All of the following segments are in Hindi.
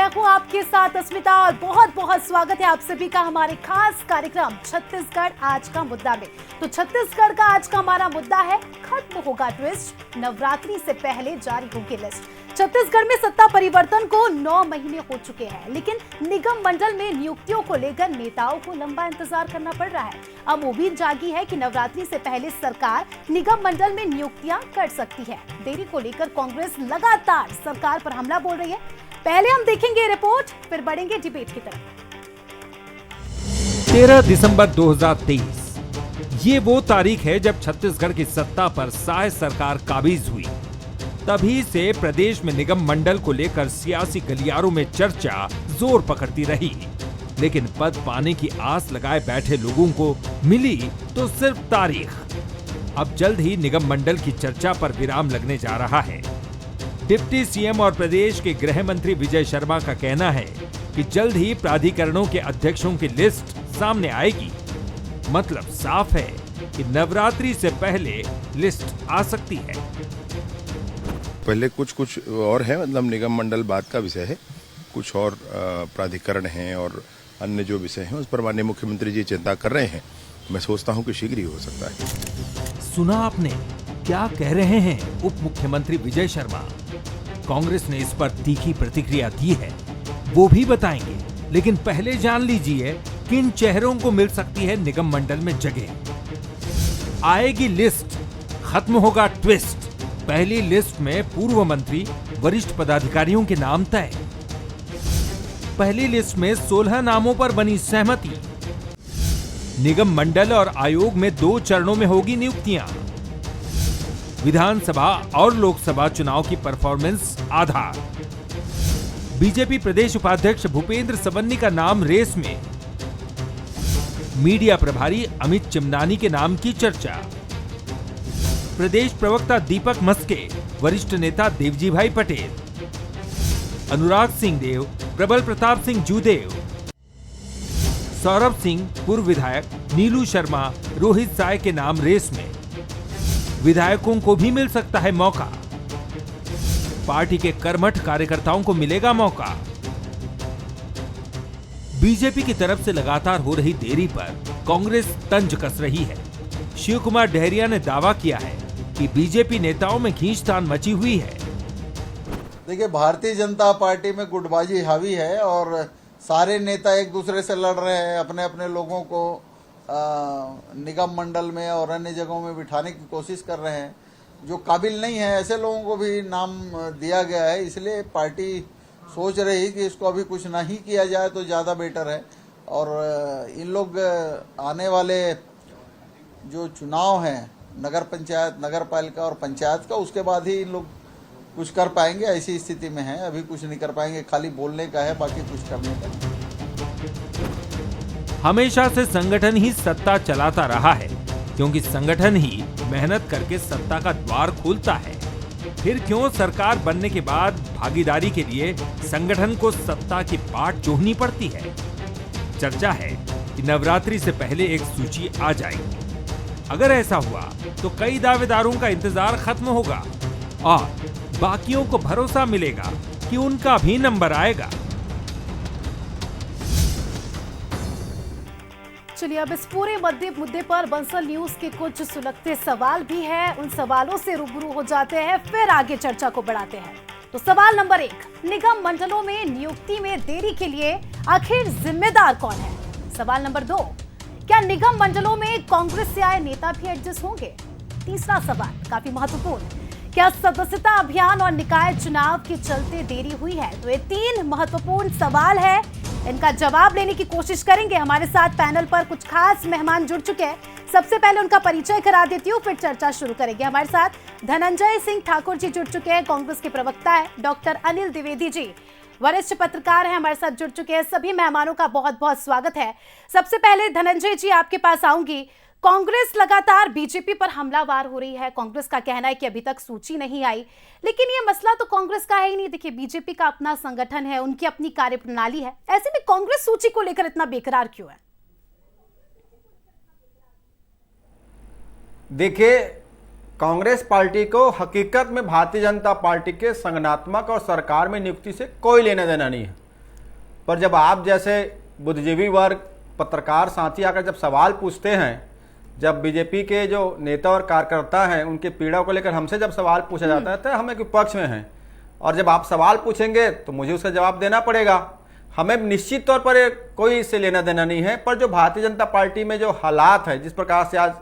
मैं हूं आपके साथ अस्मिता और बहुत बहुत स्वागत है आप सभी का हमारे खास कार्यक्रम छत्तीसगढ़ आज का मुद्दा में। तो छत्तीसगढ़ का आज का हमारा मुद्दा है खत्म होगा ट्विस्ट, नवरात्रि से पहले जारी होगी लिस्ट। छत्तीसगढ़ में सत्ता परिवर्तन को 9 महीने हो चुके हैं, लेकिन निगम मंडल में नियुक्तियों को लेकर नेताओं को लंबा इंतजार करना पड़ रहा है। अब उम्मीद जागी है कि नवरात्रि से पहले सरकार निगम मंडल में नियुक्तियां कर सकती है। देरी को लेकर कांग्रेस लगातार सरकार पर हमला बोल रही है। पहले हम देखेंगे रिपोर्ट, फिर बढ़ेंगे डिबेट की तरफ। 13 दिसंबर 2023 ये वो तारीख है जब छत्तीसगढ़ की सत्ता पर साय सरकार काबिज हुई। तभी से प्रदेश में निगम मंडल को लेकर सियासी गलियारों में चर्चा जोर पकड़ती रही, लेकिन पद पाने की आस लगाए बैठे लोगों को मिली तो सिर्फ तारीख। अब जल्द ही निगम मंडल की चर्चा पर विराम लगने जा रहा है। डिप्टी सीएम और प्रदेश के गृह मंत्री विजय शर्मा का कहना है कि जल्द ही प्राधिकरणों के अध्यक्षों की लिस्ट सामने आएगी। मतलब साफ है कि नवरात्रि से पहले लिस्ट आ सकती है। पहले कुछ और है, मतलब निगम मंडल बाद का विषय है, कुछ और प्राधिकरण हैं और अन्य जो विषय हैं उस पर माननीय मुख्यमंत्री जी चिंता कर रहे हैं। मैं सोचता हूं कि शीघ्र ही हो सकता है। सुना आपने क्या कह रहे हैं उप मुख्यमंत्री विजय शर्मा? कांग्रेस ने इस पर तीखी प्रतिक्रिया दी है, वो भी बताएंगे। लेकिन पहले जान लीजिए किन चेहरों को मिल सकती है निगम मंडल में जगह। आएगी लिस्ट, खत्म होगा ट्विस्ट। पहली लिस्ट में पूर्व मंत्री, वरिष्ठ पदाधिकारियों के नाम तय। पहली लिस्ट में 16 नामों पर बनी सहमति। निगम मंडल और आयोग में 2 चरणों में होगी नियुक्तियां। विधानसभा और लोकसभा चुनाव की परफॉर्मेंस आधार। बीजेपी प्रदेश उपाध्यक्ष भूपेंद्र सबन्नी का नाम रेस में। मीडिया प्रभारी अमित चिमनानी के नाम की चर्चा। प्रदेश प्रवक्ता दीपक मस्के, वरिष्ठ नेता देवजी भाई पटेल, अनुराग सिंह देव, प्रबल प्रताप सिंह जूदेव, सौरभ सिंह पूर्व विधायक, नीलू शर्मा, रोहित साय के नाम रेस में। विधायकों को भी मिल सकता है मौका। पार्टी के कर्मठ कार्यकर्ताओं को मिलेगा मौका। बीजेपी की तरफ से लगातार हो रही देरी पर कांग्रेस तंज कस रही है। शिव कुमार डहरिया ने दावा किया है कि बीजेपी नेताओं में खींचतान मची हुई है। देखिए, भारतीय जनता पार्टी में गुटबाजी हावी है और सारे नेता एक दूसरे से लड़ रहे हैं, अपने अपने लोगों को निगम मंडल में और अन्य जगहों में बिठाने की कोशिश कर रहे हैं। जो काबिल नहीं है ऐसे लोगों को भी नाम दिया गया है। इसलिए पार्टी सोच रही कि इसको अभी कुछ नहीं किया जाए तो ज़्यादा बेटर है। और इन लोग आने वाले जो चुनाव हैं, नगर पंचायत, नगर पालिका और पंचायत का, उसके बाद ही इन लोग कुछ कर पाएंगे। ऐसी स्थिति में है, अभी कुछ नहीं कर पाएंगे। खाली बोलने का है, बाकी कुछ करने का नहीं। हमेशा से संगठन ही सत्ता चलाता रहा है, क्योंकि संगठन ही मेहनत करके सत्ता का द्वार खोलता है। फिर क्यों सरकार बनने के बाद भागीदारी के लिए संगठन को सत्ता की बाट जोहनी पड़ती है? चर्चा है कि नवरात्रि से पहले एक सूची आ जाएगी। अगर ऐसा हुआ तो कई दावेदारों का इंतजार खत्म होगा और बाकियों को भरोसा मिलेगा कि उनका भी नंबर आएगा। चलिए, अब इस पूरे मुद्दे पर बंसल न्यूज के कुछ सुलगते सवाल भी हैं। उन सवालों से रूबरू हो जाते हैं, फिर आगे चर्चा को बढ़ाते हैं। तो सवाल नंबर 1, निगम मंडलों में नियुक्ति में देरी के लिए आखिर जिम्मेदार कौन है? सवाल नंबर 2, क्या निगम मंडलों में कांग्रेस से आए नेता भी एडजस्ट होंगे? तीसरा सवाल काफी महत्वपूर्ण, क्या सदस्यता अभियान और निकाय चुनाव के चलते देरी हुई है? तो ये 3 महत्वपूर्ण सवाल है, इनका जवाब लेने की कोशिश करेंगे। हमारे साथ पैनल पर कुछ खास मेहमान जुड़ चुके हैं। सबसे पहले उनका परिचय करा देती हूँ, फिर चर्चा शुरू करेंगे। हमारे साथ धनंजय सिंह ठाकुर जी जुड़ चुके हैं, कांग्रेस के प्रवक्ता है। डॉक्टर अनिल द्विवेदी जी वरिष्ठ पत्रकार हैं, हमारे साथ जुड़ चुके हैं। सभी मेहमानों का बहुत बहुत स्वागत है। सबसे पहले धनंजय जी आपके पास आऊंगी। कांग्रेस लगातार बीजेपी पर हमलावार हो रही है। कांग्रेस का कहना है कि अभी तक सूची नहीं आई, लेकिन ये मसला तो कांग्रेस का है ही नहीं। देखिए, बीजेपी का अपना संगठन है, उनकी अपनी कार्यप्रणाली है। ऐसे में कांग्रेस सूची को लेकर इतना बेकरार क्यों है? देखिए, कांग्रेस पार्टी को हकीकत में भारतीय जनता पार्टी के संगठनात्मक और सरकार में नियुक्ति से कोई लेना देना नहीं है। पर जब आप जैसे बुद्धिजीवी वर्ग, पत्रकार साथी आकर जब सवाल पूछते हैं, जब बीजेपी के जो नेता और कार्यकर्ता हैं उनके पीड़ा को लेकर हमसे जब सवाल पूछा जाता है तो हम एक विपक्ष में हैं, और जब आप सवाल पूछेंगे तो मुझे उसका जवाब देना पड़ेगा। हमें निश्चित तौर पर कोई इससे लेना देना नहीं है, पर जो भारतीय जनता पार्टी में जो हालात है, जिस प्रकार से आज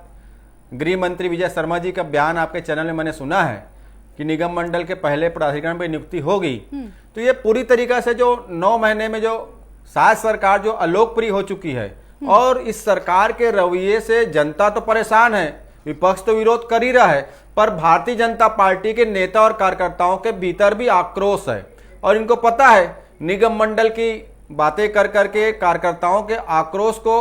गृह मंत्री विजय शर्मा जी का बयान आपके चैनल में मैंने सुना है कि निगम मंडल के पहले प्राधिकरण पर नियुक्ति होगी, तो ये पूरी तरीके से जो 9 महीने में जो शायद सरकार जो अलोकप्रिय हो चुकी है, और इस सरकार के रवैये से जनता तो परेशान है, विपक्ष तो विरोध कर ही रहा है, पर भारतीय जनता पार्टी के नेता और कार्यकर्ताओं के भीतर भी आक्रोश है। और इनको पता है निगम मंडल की बातें कर करके कार्यकर्ताओं के आक्रोश को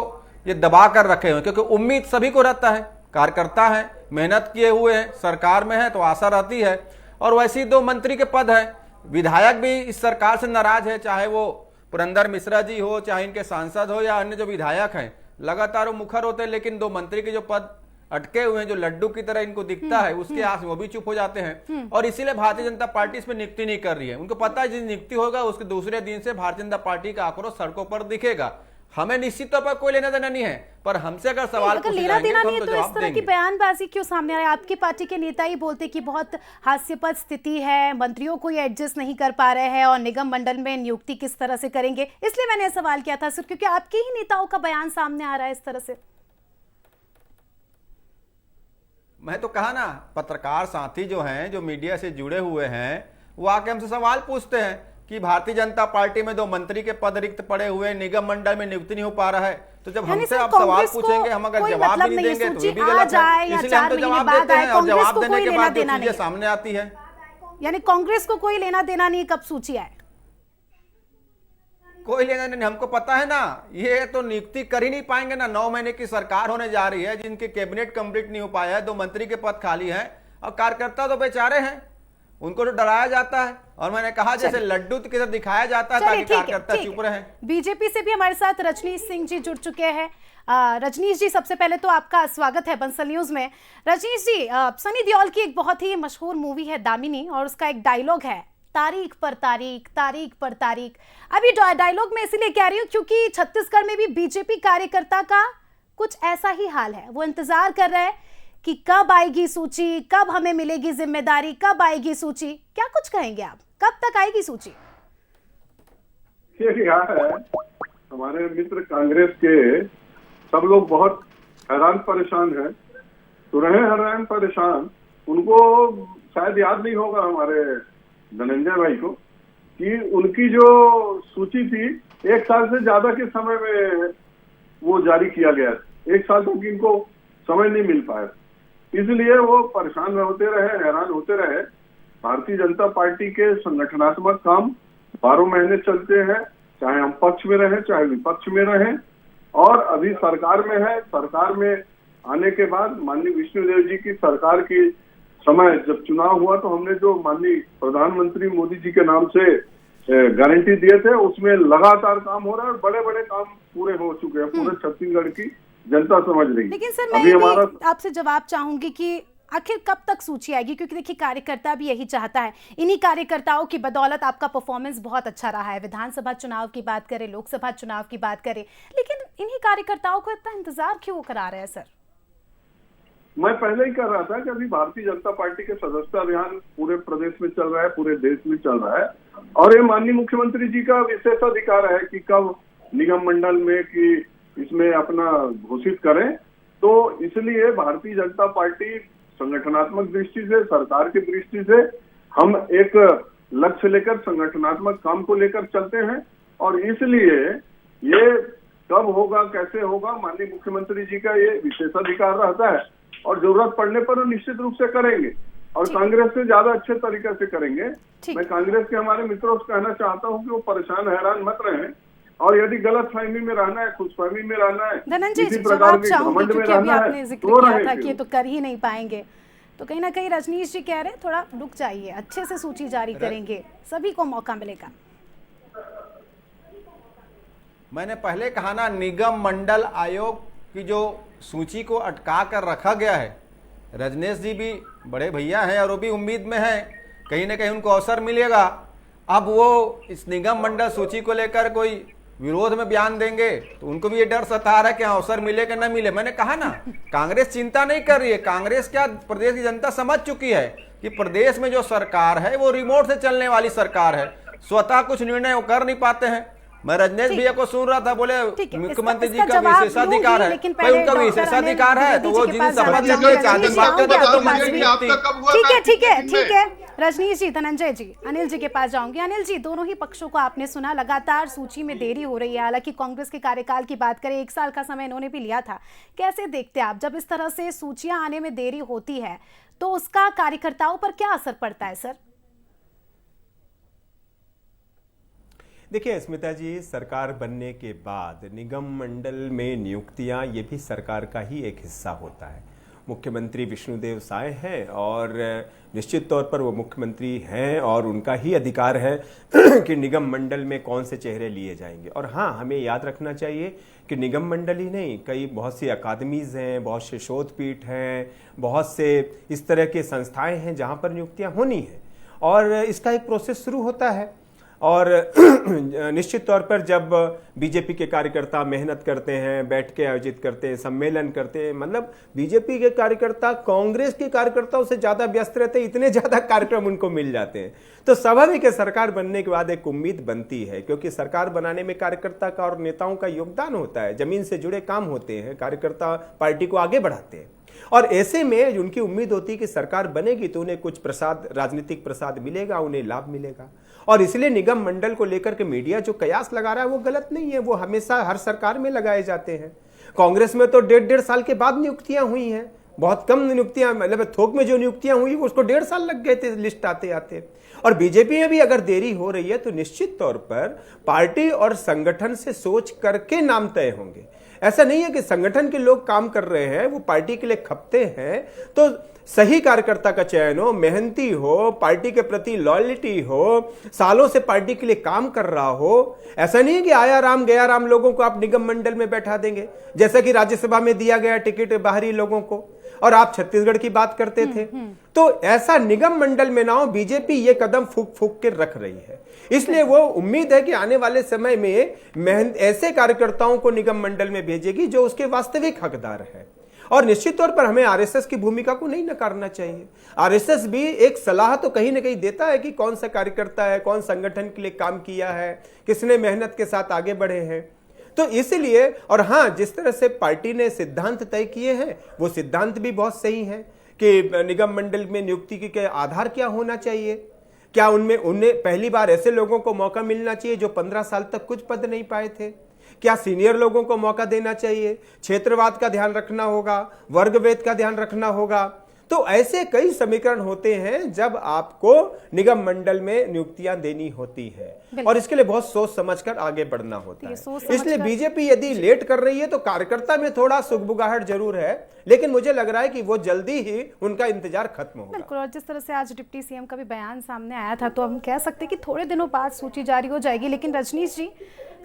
ये दबा कर रखे हुए, क्योंकि उम्मीद सभी को रहता है, कार्यकर्ता है, मेहनत किए हुए हैं, सरकार में है तो आशा रहती है। और वैसे ही 2 मंत्री के पद हैं, विधायक भी इस सरकार से नाराज है, चाहे वो पुरंदर मिश्रा जी हो, चाहे इनके सांसद हो या अन्य जो विधायक हैं, लगातार वो मुखर होते हैं, लेकिन 2 मंत्री के जो पद अटके हुए हैं, जो लड्डू की तरह इनको दिखता है, उसके आस में वो भी चुप हो जाते हैं। और इसीलिए भारतीय जनता पार्टी इसमें नियुक्ति नहीं कर रही है। उनको पता है जिस नियुक्ति होगा उसके दूसरे दिन से भारतीय जनता पार्टी का आक्रोश सड़कों पर दिखेगा। हमें निश्चित तौर पर कोई लेना देना नहीं है, पर हमसे अगर सवाल अगर लेना देना नहीं है तो इस तरह की बयानबाजी क्यों सामने आ रही है? आपकी पार्टी के नेता ही बोलते कि बहुत हास्यास्पद स्थिति है, मंत्रियों को ये एडजस्ट नहीं कर पा रहे हैं और निगम मंडल में नियुक्ति किस तरह से करेंगे। इसलिए मैंने सवाल किया था सिर्फ क्योंकि आपके ही नेताओं का बयान सामने आ रहा है इस तरह से। मैं तो कहा ना, पत्रकार साथी जो हैं, जो मीडिया से जुड़े हुए हैं, वो आके हमसे सवाल पूछते हैं कि भारतीय जनता पार्टी में 2 मंत्री के पद रिक्त पड़े हुए, निगम मंडल में नियुक्ति नहीं हो पा रहा है। तो जब हमसे आप सवाल पूछेंगे, हम अगर जवाब भी नहीं देंगे तो ये भी गलत है। इसलिए हम तो जवाब देते हैं, और जवाब देने के बाद जो चीजें सामने आती है, यानी कांग्रेस को कोई लेना देना नहीं कब सूची आए, कोई लेना नहीं। हमको पता है ना, ये तो नियुक्ति कर ही नहीं पाएंगे ना। 9 महीने की सरकार होने जा रही है, जिनके कैबिनेट कंप्लीट नहीं हो पाया है, 2 मंत्री के पद खाली हैं, और कार्यकर्ता तो बेचारे हैं, उनको तो डराया जाता है। और मैंने कहा जैसे लड्डू की तरह दिखाया जाता है ताकि कार्यकर्ता चुप रहे। बीजेपी से भी हमारे साथ रजनीश सिंह जी जुड़ चुके हैं। रजनीश जी, सबसे पहले तो आपका स्वागत है बंसल न्यूज में। रजनीश जी, सनी देओल की एक बहुत ही मशहूर मूवी है दामिनी, और उसका एक डायलॉग है, तारीख पर तारीख, तारीख पर तारीख। अभी डायलॉग में इसलिए कह रही हूँ क्योंकि छत्तीसगढ़ में भी बीजेपी कार्यकर्ता का कुछ ऐसा ही हाल है। वो इंतजार कर रहे हैं कि कब आएगी सूची, कब हमें मिलेगी जिम्मेदारी, कब आएगी सूची। क्या कुछ कहेंगे आप, कब तक आएगी सूची? ये क्या है, हमारे मित्र कांग्रेस के सब लोग बहुत हैरान परेशान हैं, तो रहे हैरान परेशान। उनको शायद याद नहीं होगा हमारे धनंजय भाई को कि उनकी जो सूची थी 1 साल से ज्यादा के समय में वो जारी किया गया। 1 साल तक इनको समय नहीं मिल पाया, इसलिए वो परेशान होते रहे, हैरान होते रहे। भारतीय जनता पार्टी के संगठनात्मक काम 12 महीने चलते हैं, चाहे हम पक्ष में रहें चाहे विपक्ष में रहें, और अभी सरकार में है। सरकार में आने के बाद माननीय विष्णुदेव जी की सरकार की समय जब चुनाव हुआ तो हमने जो माननीय प्रधानमंत्री मोदी जी के नाम से गारंटी दिए थे, उसमें लगातार काम हो रहा है और बड़े बड़े काम पूरे हो चुके हैं। पूरे छत्तीसगढ़ की जनता समझ रही है। लेकिन सर, मैं आपसे जवाब चाहूंगी कि आखिर कब तक सूची आएगी, क्योंकि देखिए कार्यकर्ता भी यही चाहता है। इन्हीं कार्यकर्ताओं की बदौलत आपका परफॉर्मेंस बहुत अच्छा रहा है, विधानसभा चुनाव की बात करें, लोकसभा चुनाव की बात करें, लेकिन इन्हीं कार्यकर्ताओं को इतना इंतजार क्यों करा रहे हैं सर? मैं पहले ही कह रहा था कि अभी भारतीय जनता पार्टी के सदस्यता अभियान पूरे प्रदेश में चल रहा है, पूरे देश में चल रहा है, और ये माननीय मुख्यमंत्री जी का विशेषाधिकार है कि कब निगम मंडल में कि इसमें अपना घोषित करें। तो इसलिए भारतीय जनता पार्टी संगठनात्मक दृष्टि से, सरकार की दृष्टि से हम एक लक्ष्य लेकर संगठनात्मक काम को लेकर चलते हैं, और इसलिए ये कब होगा कैसे होगा माननीय मुख्यमंत्री जी का ये विशेषाधिकार रहता है, और जरूरत पड़ने पर वो निश्चित रूप से करेंगे, और कांग्रेस से ज्यादा अच्छे तरीके से करेंगे। मैं कांग्रेस के हमारे मित्रों से कहना चाहता हूं कि वो परेशान हैरान मत रहें, और यदि गलत फहमी में रहना है, खुशफहमी में रहना है, इसी प्रकार के घमंड में रहना है, तो रहे कि ये तो कर ही नहीं पाएंगे। तो कहीं ना कहीं रजनीश जी कह रहे हैं थोड़ा रुक जाइए, अच्छे से सूची जारी करेंगे, सभी को मौका मिलेगा। मैंने पहले कहा ना, निगम मंडल आयोग की जो सूची को अटका कर रखा गया है, रजनीश जी भी बड़े भैया हैं और वो भी उम्मीद में हैं कहीं ना कहीं उनको अवसर मिलेगा। अब वो इस निगम मंडल सूची को लेकर कोई विरोध में बयान देंगे तो उनको भी ये डर सता रहा है कि अवसर मिले कि न मिले। मैंने कहा ना, कांग्रेस चिंता नहीं कर रही है। कांग्रेस क्या, प्रदेश की जनता समझ चुकी है कि प्रदेश में जो सरकार है वो रिमोट से चलने वाली सरकार है, स्वतः कुछ निर्णय वो कर नहीं पाते हैं। मैं रजनीश भैया को सुन रहा था, बोले मुख्यमंत्री जी का विशेषाधिकार है, भाई उनका विशेषाधिकार है तो वो जिन शपथ लेके चाहते हैं। ठीक है रजनीश जी, धनंजय जी, अनिल जी के पास जाऊंगी। अनिल जी, दोनों ही पक्षों को आपने सुना, लगातार सूची में देरी हो रही है। हालांकि कांग्रेस के कार्यकाल की बात करें, 1 साल का समय इन्होंने भी लिया था। कैसे देखते हैं आप, जब इस तरह से सूचियां आने में देरी होती है तो उसका कार्यकर्ताओं पर क्या असर पड़ता है सर? देखिए स्मिता जी, सरकार बनने के बाद निगम मंडल में नियुक्तियां ये भी सरकार का ही एक हिस्सा होता है। मुख्यमंत्री विष्णुदेव साय हैं और निश्चित तौर पर वो मुख्यमंत्री हैं और उनका ही अधिकार है कि निगम मंडल में कौन से चेहरे लिए जाएंगे। और हाँ, हमें याद रखना चाहिए कि निगम मंडल ही नहीं, कई बहुत सी अकादमीज हैं, बहुत से शोधपीठ हैं, बहुत से इस तरह के संस्थाएं हैं जहां पर नियुक्तियां होनी है और इसका एक प्रोसेस शुरू होता है। और निश्चित तौर पर जब बीजेपी के कार्यकर्ता मेहनत करते हैं, बैठ के आयोजित करते हैं, सम्मेलन करते हैं, मतलब बीजेपी के कार्यकर्ता कांग्रेस के कार्यकर्ताओं से ज्यादा व्यस्त रहते हैं, इतने ज्यादा कार्यक्रम उनको मिल जाते हैं, तो स्वाभाविक है सरकार बनने के बाद एक उम्मीद बनती है, क्योंकि सरकार बनाने में कार्यकर्ता का और नेताओं का योगदान होता है, जमीन से जुड़े काम होते हैं, कार्यकर्ता पार्टी को आगे बढ़ाते हैं। और ऐसे में उनकी उम्मीद होती है कि सरकार बनेगी तो उन्हें कुछ प्रसाद, राजनीतिक प्रसाद मिलेगा, उन्हें लाभ मिलेगा। और इसलिए निगम मंडल को लेकर के मीडिया जो कयास लगा रहा है वो गलत नहीं है, वो हमेशा हर सरकार में लगाए जाते हैं। कांग्रेस में तो 1.5 साल के बाद नियुक्तियां हुई हैं, बहुत कम नियुक्तियां, मतलब थोक में जो नियुक्तियां हुई उसको 1.5 साल लग गए थे लिस्ट आते आते। और बीजेपी में भी अगर देरी हो रही है तो निश्चित तौर पर पार्टी और संगठन से सोच करके नाम तय होंगे। ऐसा नहीं है कि संगठन के लोग काम कर रहे हैं, वो पार्टी के लिए खपते हैं, तो सही कार्यकर्ता का चयन हो, मेहनती हो, पार्टी के प्रति लॉयल्टी हो, सालों से पार्टी के लिए काम कर रहा हो। ऐसा नहीं है कि आया राम गया राम लोगों को आप निगम मंडल में बैठा देंगे, जैसा कि राज्यसभा में दिया गया टिकट बाहरी लोगों को, और आप छत्तीसगढ़ की बात करते थे। तो ऐसा निगम मंडल में ना हो, बीजेपी ये कदम फूक फूक के रख रही है। इसलिए वो उम्मीद है कि आने वाले समय में ऐसे कार्यकर्ताओं को निगम मंडल में भेजेगी जो उसके वास्तविक हकदार है। और निश्चित तौर पर हमें आरएसएस की भूमिका को नहीं नकारना चाहिए। आरएसएस भी एक सलाह तो कहीं ना कहीं देता है कि कौन सा कार्यकर्ता है, कौन संगठन के लिए काम किया है, किसने मेहनत के साथ आगे बढ़े हैं। तो इसलिए, और हाँ, जिस तरह से पार्टी ने सिद्धांत तय किए हैं वो सिद्धांत भी बहुत सही है कि निगम मंडल में नियुक्ति के आधार क्या होना चाहिए। क्या उन्हें पहली बार ऐसे लोगों को मौका मिलना चाहिए जो 15 साल तक कुछ पद नहीं पाए थे? क्या सीनियर लोगों को मौका देना चाहिए? क्षेत्रवाद का ध्यान रखना होगा, वर्गवेद का ध्यान रखना होगा। तो ऐसे कई समीकरण होते हैं जब आपको निगम मंडल में नियुक्तियां देनी होती है, और इसके लिए बहुत सोच समझकर आगे बढ़ना होता है। इसलिए बीजेपी यदि लेट कर रही है तो कार्यकर्ता में थोड़ा सुगबुगाहट जरूर है, लेकिन मुझे लग रहा है कि वो जल्दी ही उनका इंतजार खत्म होगा। बिल्कुल, और जिस तरह से आज डिप्टी सीएम का भी बयान सामने आया था, तो हम कह सकते हैं कि थोड़े दिनों बाद सूची जारी हो जाएगी। लेकिन रजनीश जी,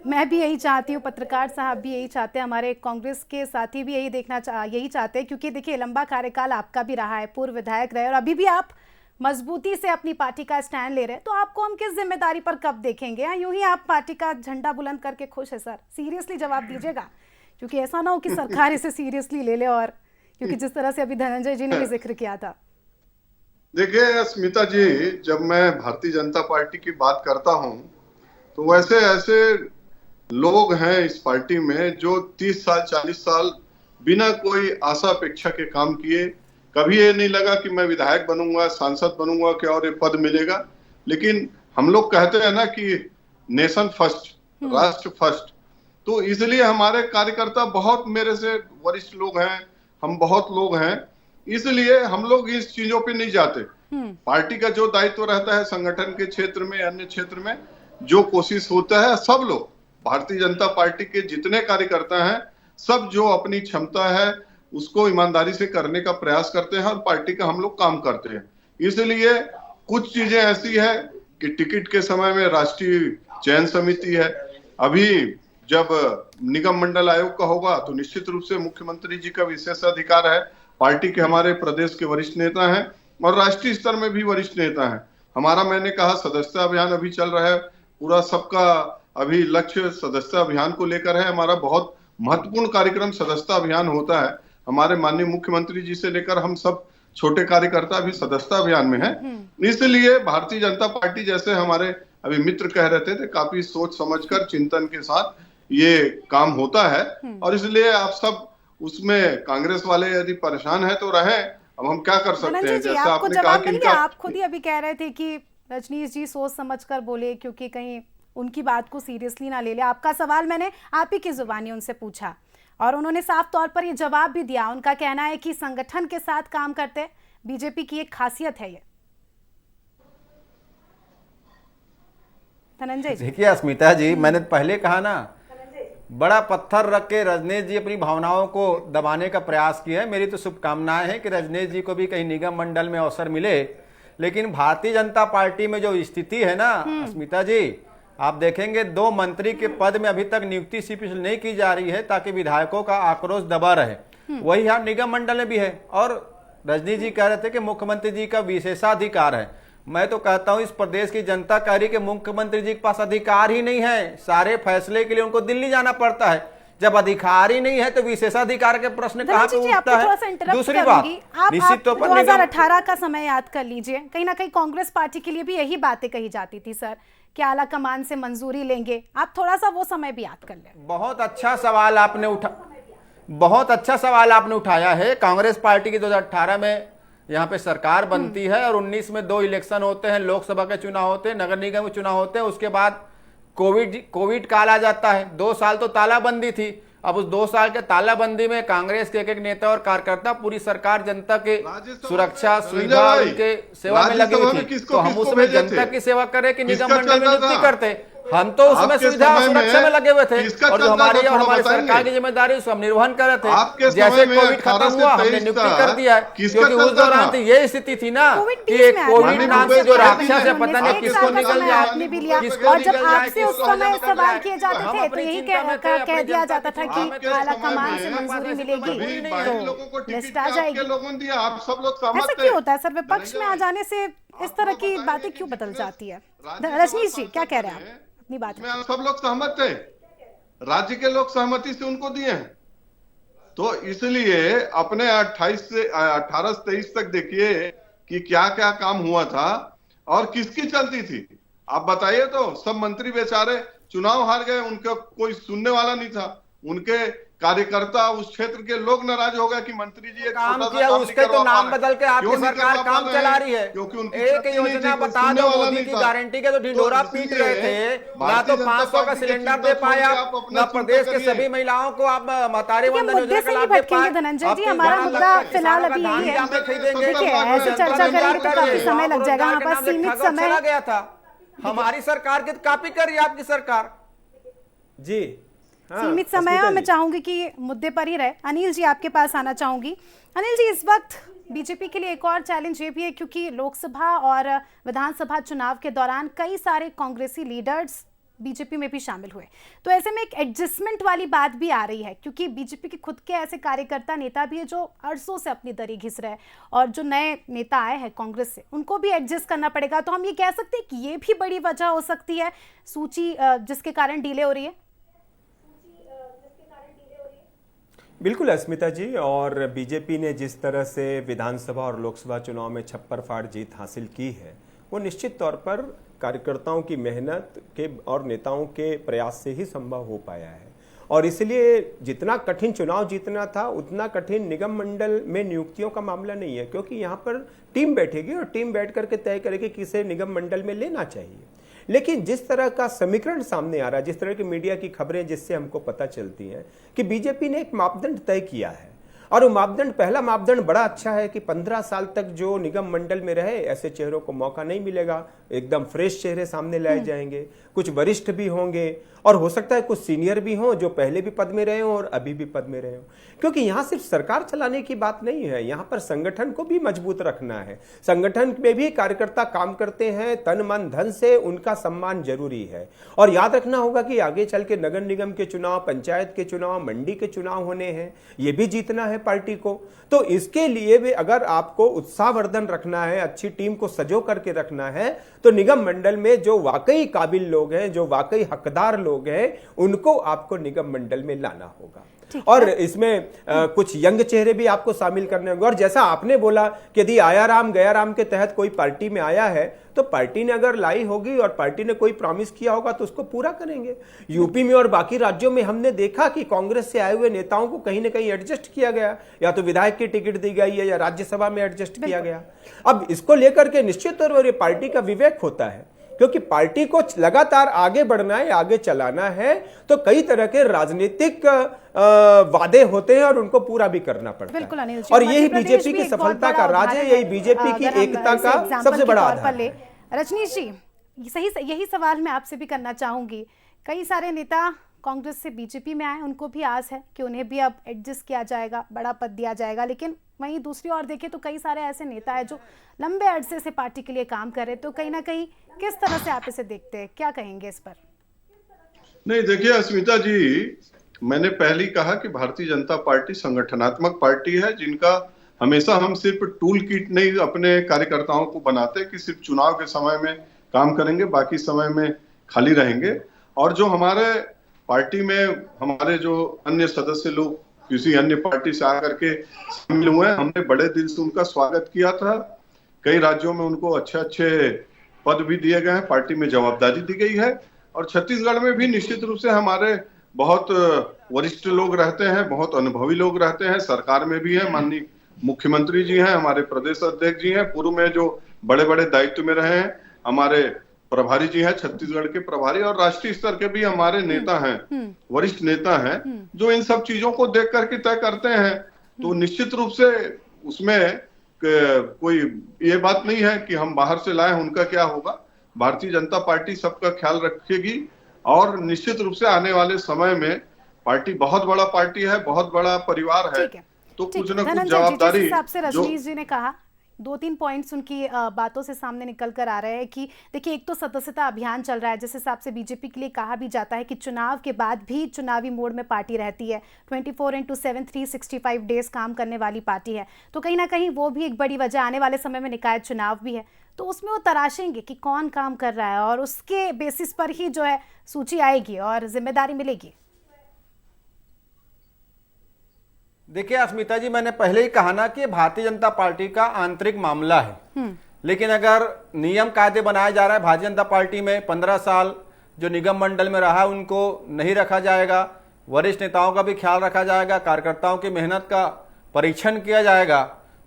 मैं भी यही चाहती हूँ, पत्रकार साहब भी यही चाहते हैं, हमारे कांग्रेस के साथी भी यही चाहते हैं, क्योंकि देखिए लंबा कार्यकाल आपका भी रहा है, पूर्व विधायक रहे, और अभी भी आप मजबूती से अपनी पार्टी का स्टैंड ले रहे हैं। तो आपको हम किस जिम्मेदारी पर कब देखेंगे? या यूं ही आप पार्टी का झंडा बुलंद करके खुश है? सर सीरियसली जवाब दीजिएगा, क्योंकि ऐसा ना हो कि सरकार इसे सीरियसली ले ले। और क्योंकि जिस तरह से अभी धनंजय जी ने भी जिक्र किया था। देखिए स्मिता जी, जब मैं भारतीय जनता पार्टी की बात करता हूं तो वैसे ऐसे लोग हैं इस पार्टी में जो 30 साल 40 साल बिना कोई आशा अपेक्षा के काम किए। कभी ये नहीं लगा कि मैं विधायक बनूंगा, सांसद बनूंगा, कि और ये पद मिलेगा। लेकिन हम लोग कहते हैं ना कि नेशन फर्स्ट, राष्ट्र फर्स्ट, तो इसलिए हमारे कार्यकर्ता बहुत मेरे से वरिष्ठ लोग हैं, हम बहुत लोग हैं, इसलिए हम लोग इस चीजों पे नहीं जाते। पार्टी का जो दायित्व रहता है संगठन के क्षेत्र में, अन्य क्षेत्र में जो कोशिश होता है, सब लोग भारतीय जनता पार्टी के जितने कार्यकर्ता हैं सब जो अपनी क्षमता है उसको ईमानदारी से करने का प्रयास करते हैं और पार्टी का हम लोग काम करते हैं। इसलिए कुछ चीजें ऐसी है कि टिकट के समय में राष्ट्रीय चयन समिति है, अभी जब निगम मंडल आयोग का होगा तो निश्चित रूप से मुख्यमंत्री जी का विशेषाधिकार है, पार्टी के हमारे प्रदेश के वरिष्ठ नेता हैं और राष्ट्रीय स्तर में भी वरिष्ठ नेता हैं, हमारा, मैंने कहा, सदस्यता अभियान अभी चल रहा है, पूरा सबका अभी लक्ष्य सदस्यता अभियान को लेकर है। हमारा बहुत महत्वपूर्ण कार्यक्रम सदस्यता अभियान होता है। हमारे माननीय मुख्यमंत्री जी से लेकर हम सब छोटे कार्यकर्ता भी सदस्यता अभियान में हैं। इसलिए भारतीय जनता पार्टी, जैसे हमारे अभी मित्र कह रहे थे, काफी सोच समझकर चिंतन के साथ ये काम होता है। और इसलिए आप सब उसमें, कांग्रेस वाले यदि परेशान है तो रहें, अब हम क्या कर सकते हैं। जैसे आपने कहा कि आप खुद ही अभी कह रहे थे कि रजनीश जी सोच समझकर बोले, क्योंकि कहीं उनकी बात को सीरियसली ना ले ले। आपका सवाल मैंने आप ही की जुबानी उनसे पूछा और उन्होंने साफ तौर पर ये जवाब भी दिया। उनका कहना है कि संगठन के साथ काम करते बीजेपी की एक खासियत है ये। धनंजय जी, देखिए अस्मिता जी, मैंने पहले कहा ना, बड़ा पत्थर रख के रजनीश जी अपनी भावनाओं को दबाने का प्रयास किया है। मेरी तो शुभकामनाएं हैं कि रजनीश जी को भी कहीं निगम मंडल में अवसर मिले। लेकिन भारतीय जनता पार्टी में जो स्थिति है ना अस्मिता जी, आप देखेंगे 2 मंत्री के पद में अभी तक नियुक्ति स्पेशल नहीं की जा रही है ताकि विधायकों का आक्रोश दबा रहे। वही यहाँ निगम मंडल में भी है। और रजनीश जी कह रहे थे कि मुख्यमंत्री जी का विशेषाधिकार है। मैं तो कहता हूं इस प्रदेश की जनता कह रही कि मुख्यमंत्री जी के पास अधिकार ही नहीं है। सारे फैसले के लिए उनको दिल्ली जाना पड़ता है। जब अधिकार ही नहीं है तो विशेषाधिकार के प्रश्न कहां पे उठता है। दूसरी बात, निश्चित तौर पर 2018 का समय याद कर लीजिए। कहीं ना कहीं कांग्रेस पार्टी के लिए भी यही बातें कही जाती थी, सर कि आला कमान से मंजूरी लेंगे। आप थोड़ा सा वो समय भी याद कर लें। बहुत अच्छा सवाल आपने उठाया है। कांग्रेस पार्टी की 2018 में यहाँ पे सरकार बनती है और 19 में 2 इलेक्शन होते हैं, लोकसभा के चुनाव होते हैं, नगर निगम के चुनाव होते हैं। उसके बाद कोविड काल आ जाता है। 2 साल तो तालाबंदी थी। अब उस 2 साल के तालाबंदी में कांग्रेस के एक नेता और कार्यकर्ता, पूरी सरकार जनता के सुरक्षा सुविधा उनके सेवा में लगी हुई थी। तो हम उसमें जनता की सेवा करें कि निगम मंडल में नियुक्ति करते? हम तो उसमें सुविधा सुरक्षा में लगे हुए थे और जो हमारी सरकार की जिम्मेदारी उसको हम निर्वहन कर रहे थे। जैसे कोविड खत्म हुआ हमने नियुक्ति कर दिया है, क्योंकि उस दौरान तो ये स्थिति थी ना कि कोविड नाम से जो राक्षस है, पता नहीं किसको निकल जाए। और जब आपसे उस समय सवाल किए जाते थे तो यही कह दिया जाता था कि आला कमान से मंजूरी मिलेगी तो लिस्ट आ जाएगी। ऐसा क्यों होता है सर? विपक्ष में आ जाने से इस तरह की बातें क्यों बदल जाती है? रजनीश जी क्या कह रहे हैं आप? अपनी बात में सब लोग सहमत थे, राज्य के लोग सहमति से उनको दिए हैं। तो इसलिए अपने 18 से 23 तक देखिए कि क्या क्या काम हुआ था और किसकी चलती थी। आप बताइए तो सब मंत्री बेचारे चुनाव हार गए, उनका कोई सुनने वाला नहीं था। उनके कार्यकर्ता, उस क्षेत्र के लोग नाराज हो गए कि मंत्री जी काम किया, उसके तो नाम बदल के आपकी सरकार काम चला रही है। एक योजना बता दो मोदी की गारंटी के तो ढिंढोरा पीट रहे थे। ना तो 500 का सिलेंडर दे पाया, ना प्रदेश के सभी महिलाओं को आप महतारी वंदन योजना का लाभ दे पाए। धनंजय जी, हमारा मुद्दा फिलहाल अभी यही है। देखिए, ऐसे चर्चा करेंगे तो काफी समय लग जाएगा। हमारे पास सीमित समय चला गया था। हमारी सरकार की कॉपी कर रही है आपकी सरकार जी। सीमित समय है, मैं चाहूंगी कि मुद्दे पर ही रहे। अनिल जी, आपके पास आना चाहूंगी। अनिल जी, इस वक्त बीजेपी के लिए एक और चैलेंज ये भी है क्योंकि लोकसभा और विधानसभा चुनाव के दौरान कई सारे कांग्रेसी लीडर्स बीजेपी में भी शामिल हुए। तो ऐसे में एक एडजस्टमेंट वाली बात भी आ रही है क्योंकि बीजेपी के खुद के ऐसे कार्यकर्ता नेता भी है जो अरसों से अपनी दरी घिस रहे हैं और जो नए नेता आए हैं कांग्रेस से, उनको भी एडजस्ट करना पड़ेगा। तो हम ये कह सकते हैं कि ये भी बड़ी वजह हो सकती है सूची जिसके कारण डिले हो रही है। बिल्कुल अस्मिता जी, और बीजेपी ने जिस तरह से विधानसभा और लोकसभा चुनाव में छप्पर फाड़ जीत हासिल की है, वो निश्चित तौर पर कार्यकर्ताओं की मेहनत के और नेताओं के प्रयास से ही संभव हो पाया है। और इसलिए जितना कठिन चुनाव जीतना था उतना कठिन निगम मंडल में नियुक्तियों का मामला नहीं है, क्योंकि यहाँ पर टीम बैठेगी और टीम बैठ करके तय करेगी किसे निगम मंडल में लेना चाहिए। लेकिन जिस तरह का समीकरण सामने आ रहा है, जिस तरह की मीडिया की खबरें जिससे हमको पता चलती हैं कि बीजेपी ने एक मापदंड तय किया है और वो मापदंड, पहला मापदंड बड़ा अच्छा है कि 15 साल तक जो निगम मंडल में रहे ऐसे चेहरों को मौका नहीं मिलेगा, एकदम फ्रेश चेहरे सामने लाए जाएंगे, कुछ वरिष्ठ भी होंगे और हो सकता है कुछ सीनियर भी हों जो पहले भी पद में रहे हों और अभी भी पद में रहे हों, क्योंकि यहाँ सिर्फ सरकार चलाने की बात नहीं है, यहाँ पर संगठन को भी मजबूत रखना है। संगठन में भी कार्यकर्ता काम करते हैं तन मन धन से, उनका सम्मान जरूरी है। और याद रखना होगा कि आगे चल के नगर निगम के चुनाव, पंचायत के चुनाव, मंडी के चुनाव होने हैं, ये भी जीतना है पार्टी को। तो इसके लिए भी अगर आपको उत्साहवर्धन रखना है, अच्छी टीम को सजो करके रखना है, तो निगम मंडल में जो वाकई काबिल लोग हैं, जो वाकई हकदार लोग हैं, उनको आपको निगम मंडल में लाना होगा। और इसमें कुछ यंग चेहरे भी आपको शामिल करने होंगे। और जैसा आपने बोला कि यदि आया राम गया राम के तहत कोई पार्टी में आया है, तो पार्टी ने अगर लाई होगी और पार्टी ने कोई प्रॉमिस किया होगा तो उसको पूरा करेंगे। यूपी में और बाकी राज्यों में हमने देखा कि कांग्रेस से आए हुए नेताओं को कहीं ना कहीं एडजस्ट किया गया, या तो विधायक की टिकट दी गई है या राज्यसभा में एडजस्ट किया गया। अब इसको लेकर के निश्चित तौर पर पार्टी का विवेक होता है, क्योंकि पार्टी को लगातार आगे बढ़ना है, आगे चलाना है, तो कई तरह के राजनीतिक वादे होते हैं और उनको पूरा भी करना पड़ता है। और यही बीजेपी की सफलता का राज है, यही बीजेपी की एकता का सबसे बड़ा आधार है। रजनीश जी, यही सवाल मैं आपसे भी करना चाहूंगी। कई सारे नेता कांग्रेस से बीजेपी में आए, उनको भी आस है कि उन्हें भी अब एडजस्ट किया जाएगा, बड़ा पद दिया जाएगा, लेकिन वहीं दूसरी ओर देखें तो कई सारे ऐसे नेता हैं जो लंबे अरसे से पार्टी के लिए काम कर रहे हैं। तो कहीं ना कहीं किस तरह से आप इसे देखते हैं, क्या कहेंगे इस पर? नहीं, देखिए अस्मिता जी, मैंने पहले ही कहा कि भारतीय जनता पार्टी संगठनात्मक पार्टी है, जिनका हमेशा हम सिर्फ टूल किट नहीं अपने कार्यकर्ताओं को बनाते कि सिर्फ चुनाव के समय में काम करेंगे, बाकी समय में खाली रहेंगे। और जो हमारे पार्टी में हमारे जो अन्य सदस्य लोग किसी अन्य पार्टी से आकर के शामिल हुए, हमने बड़े दिल से उनका स्वागत किया था। कई राज्यों में उनको अच्छे अच्छे पद भी दिए गए हैं, पार्टी में जवाबदारी दी गई है। और छत्तीसगढ़ में भी निश्चित रूप से हमारे बहुत वरिष्ठ लोग रहते हैं, बहुत अनुभवी लोग रहते हैं, सरकार में भी है, माननीय मुख्यमंत्री जी हैं, हमारे प्रदेश अध्यक्ष जी हैं, पूर्व में जो बड़े बड़े दायित्व में रहे हैं, हमारे प्रभारी जी हैं, छत्तीसगढ़ के प्रभारी, और राष्ट्रीय स्तर के भी हमारे नेता हैं, वरिष्ठ नेता हैं, जो इन सब चीजों को देख करके तय करते हैं। तो निश्चित रूप से उसमें कोई ये बात नहीं है कि हम बाहर से लाए, उनका क्या होगा। भारतीय जनता पार्टी सबका ख्याल रखेगी और निश्चित रूप से आने वाले समय में पार्टी बहुत बड़ा पार्टी है, बहुत बड़ा परिवार है, तो कुछ न कुछ जवाबदारी। जिस हिसाब से रजनीश जी ने कहा, 2-3 पॉइंट्स उनकी बातों से सामने निकल कर आ रहे हैं कि देखिए, एक तो सदस्यता अभियान चल रहा है, जिस हिसाब से बीजेपी के लिए कहा भी जाता है कि चुनाव के बाद भी चुनावी मोड में पार्टी रहती है, 24/7 365 डेज काम करने वाली पार्टी है। तो कहीं ना कहीं वो भी एक बड़ी वजह, आने वाले समय में निकाय चुनाव भी है, तो उसमें वो तराशेंगे कि कौन काम कर रहा है और उसके बेसिस पर ही जो है सूची आएगी और जिम्मेदारी मिलेगी। देखिए अस्मिता जी, मैंने पहले ही कहा ना कि भारतीय जनता पार्टी का आंतरिक मामला है, लेकिन अगर नियम कायदे बनाया जा रहा है भारतीय जनता पार्टी में, 15 साल जो निगम मंडल में रहा उनको नहीं रखा जाएगा, वरिष्ठ नेताओं का भी ख्याल रखा जाएगा, कार्यकर्ताओं की मेहनत का परीक्षण किया जाएगा,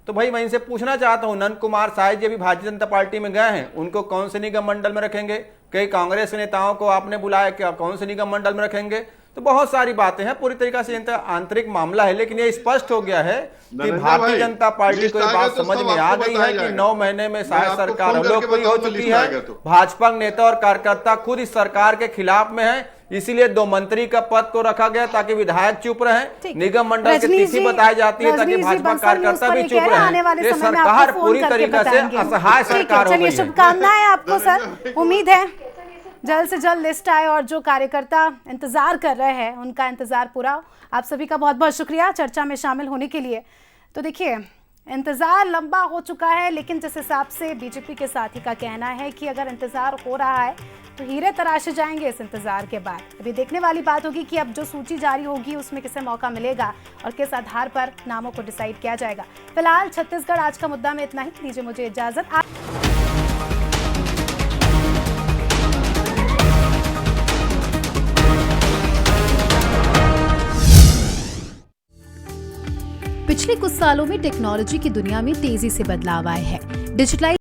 तो भाई मैं इनसे पूछना चाहता हूं, नंद कुमार साहिब जी भी भारतीय जनता पार्टी में गए हैं, उनको कौन से निगम मंडल में रखेंगे? कई कांग्रेस नेताओं को आपने बुलाया, क्या कौन से निगम मंडल में रखेंगे? तो बहुत सारी बातें हैं, पूरी तरीके से इनका आंतरिक मामला है। लेकिन ये स्पष्ट हो गया है कि भारतीय जनता पार्टी को बात समझ में आ गई है कि 9 महीने में शायद सरकार अवलोकन हो चुकी है। भाजपा नेता और कार्यकर्ता खुद इस सरकार के खिलाफ में है, इसीलिए 2 मंत्री का पद को रखा गया ताकि विधायक चुप रहे, निगम मंडल की तिथि बताई जाती है ताकि भाजपा कार्यकर्ता भी चुप रहे। ये सरकार पूरी तरीके से असहाय सरकार हो गई है। शुभकामनाएं आपको सर, उम्मीद है जल्द से जल्द लिस्ट आए और जो कार्यकर्ता इंतजार कर रहे हैं उनका इंतजार पूरा हो। आप सभी का बहुत बहुत शुक्रिया चर्चा में शामिल होने के लिए। तो देखिए, इंतजार लंबा हो चुका है, लेकिन जिस हिसाब से बीजेपी के साथी का कहना है कि अगर इंतजार हो रहा है तो हीरे तराशे जाएंगे इस इंतजार के बाद। अभी देखने वाली बात होगी कि अब जो सूची जारी होगी उसमें किसे मौका मिलेगा और किस आधार पर नामों को डिसाइड किया जाएगा। फिलहाल छत्तीसगढ़ आज का मुद्दा में इतना ही। दीजिए मुझे इजाजत। पिछले कुछ सालों में टेक्नोलॉजी की दुनिया में तेजी से बदलाव आए हैं। डिजिटलाइज